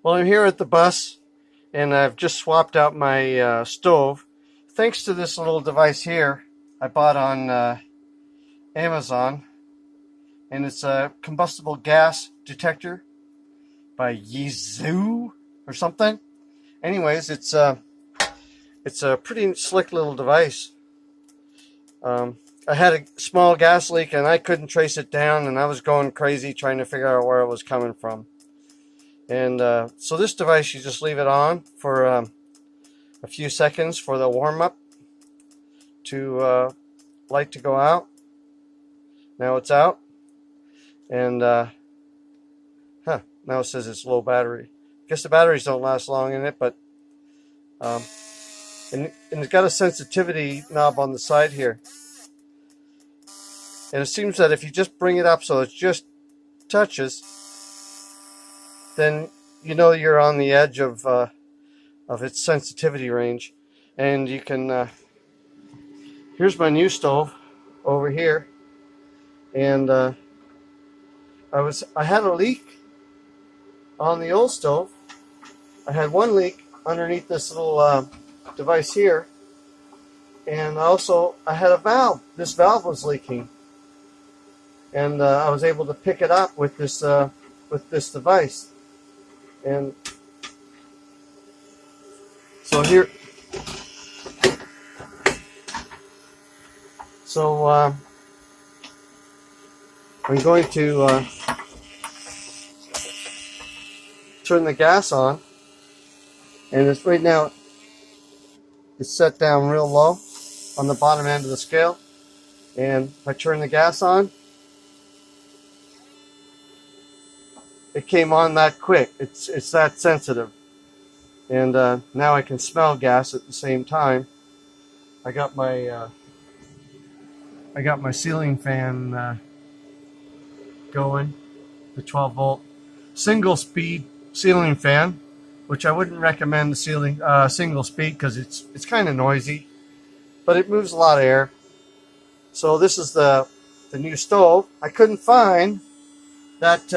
Well, I'm here at the bus, and I've just swapped out my stove. Thanks to this little device here I bought on Amazon, and it's a combustible gas detector by Yeezoo or something. Anyways, it's a pretty slick little device. I had a small gas leak, and I couldn't trace it down, and I was going crazy trying to figure out where it was coming from. And so this device, you just leave it on for a few seconds for the warm-up to light to go out. Now it's out, and now it says it's low battery. I guess the batteries don't last long in it, but and it's got a sensitivity knob on the side here, and it seems that if you just bring it up so it just touches, then you know you're on the edge of its sensitivity range. And you can here's my new stove over here, and I had a leak on the old stove. I had one leak underneath this little device here, and also I had a valve. This valve was leaking, and I was able to pick it up with this device. And so here, I'm going to turn the gas on, and it's right now it's set down real low on the bottom end of the scale. And if I turn the gas on, it came on that quick. It's that sensitive. And now I can smell gas at the same time. I got my ceiling fan going, the 12-volt single speed ceiling fan, which I wouldn't recommend the single speed because it's kind of noisy, but it moves a lot of air. So this is the new stove. I couldn't find that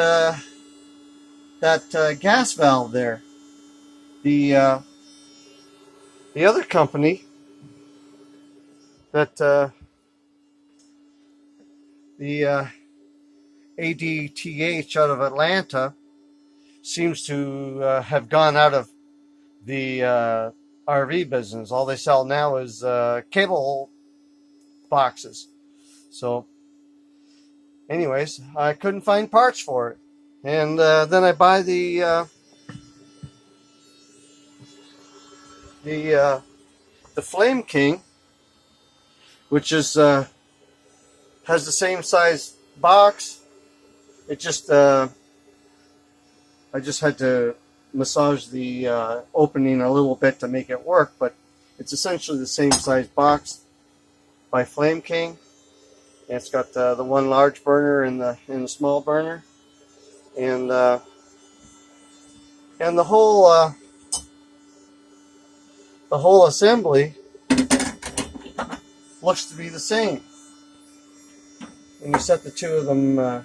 gas valve there. The other company that the ADTH out of Atlanta seems to have gone out of the RV business. All they sell now is cable boxes. So anyways, I couldn't find parts for it, and then I buy the Flame King, which is has the same size box. It just I just had to massage the opening a little bit to make it work, but it's essentially the same size box by Flame King. And it's got the one large burner and the small burner, and the whole assembly looks to be the same. When you set the two of them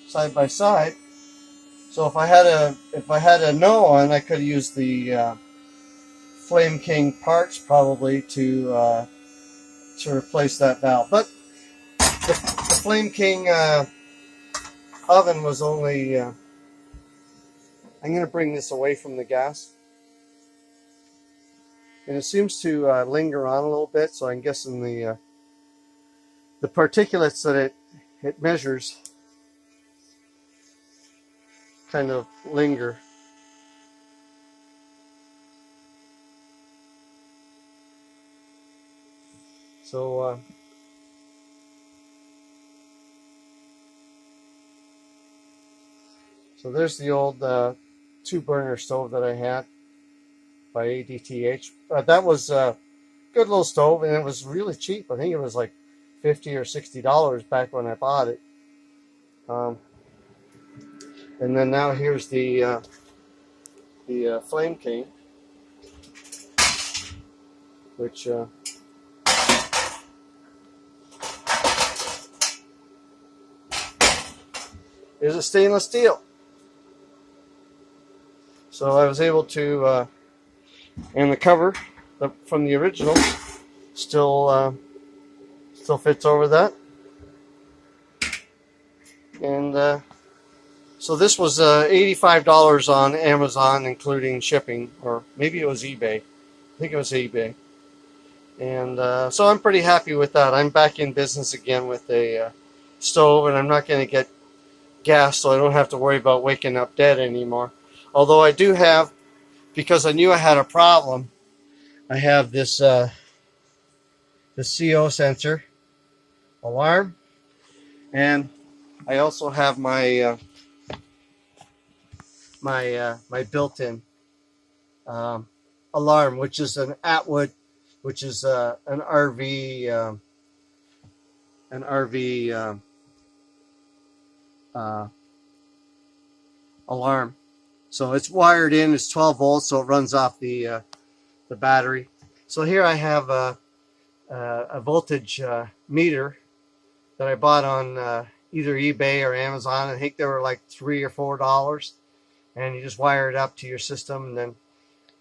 side by side. So if I had a no on, I could use the Flame King parts probably to replace that valve. But the Flame King oven was only. I'm going to bring this away from the gas, and it seems to linger on a little bit. So I'm guessing the particulates that it measures kind of linger. So there's the old 2-burner stove that I had by ADTH. That was a good little stove, and it was really cheap. I think it was like $50 or $60 back when I bought it. And then now here's the Flame King, which is a stainless steel. So I was able to, and the cover from the original still fits over that. And so this was $85 on Amazon, including shipping, or maybe it was eBay. I think it was eBay. And so I'm pretty happy with that. I'm back in business again with a stove, and I'm not going to get gas, so I don't have to worry about waking up dead anymore. Although I do have, because I knew I had a problem, I have this the CO sensor alarm, and I also have my my built-in alarm, which is an Atwood, which is an RV alarm. So it's wired in. It's 12 volts, so it runs off the battery. So here I have a voltage meter that I bought on either eBay or Amazon. I think they were like $3 or $4, and you just wire it up to your system, and then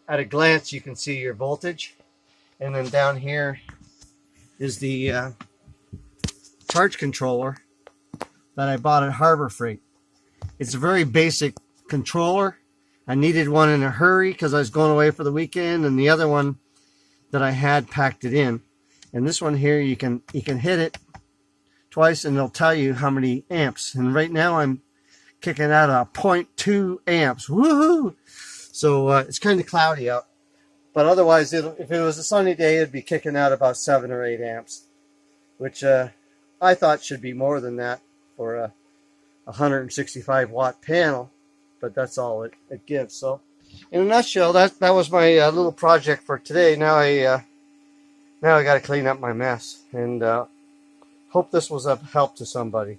at a glance you can see your voltage. And then down here is the charge controller that I bought at Harbor Freight. It's a very basic controller. I needed one in a hurry because I was going away for the weekend, and the other one that I had packed it in. And this one here, you can hit it twice and it'll tell you how many amps. And right now I'm kicking out a 0.2 amps. Woohoo! So it's kind of cloudy out, but otherwise, if it was a sunny day, it'd be kicking out about 7 or 8 amps, which I thought should be more than that for a 165 watt panel, but that's all it gives. So in a nutshell, that was my little project for today. Now I got to clean up my mess, and hope this was of help to somebody.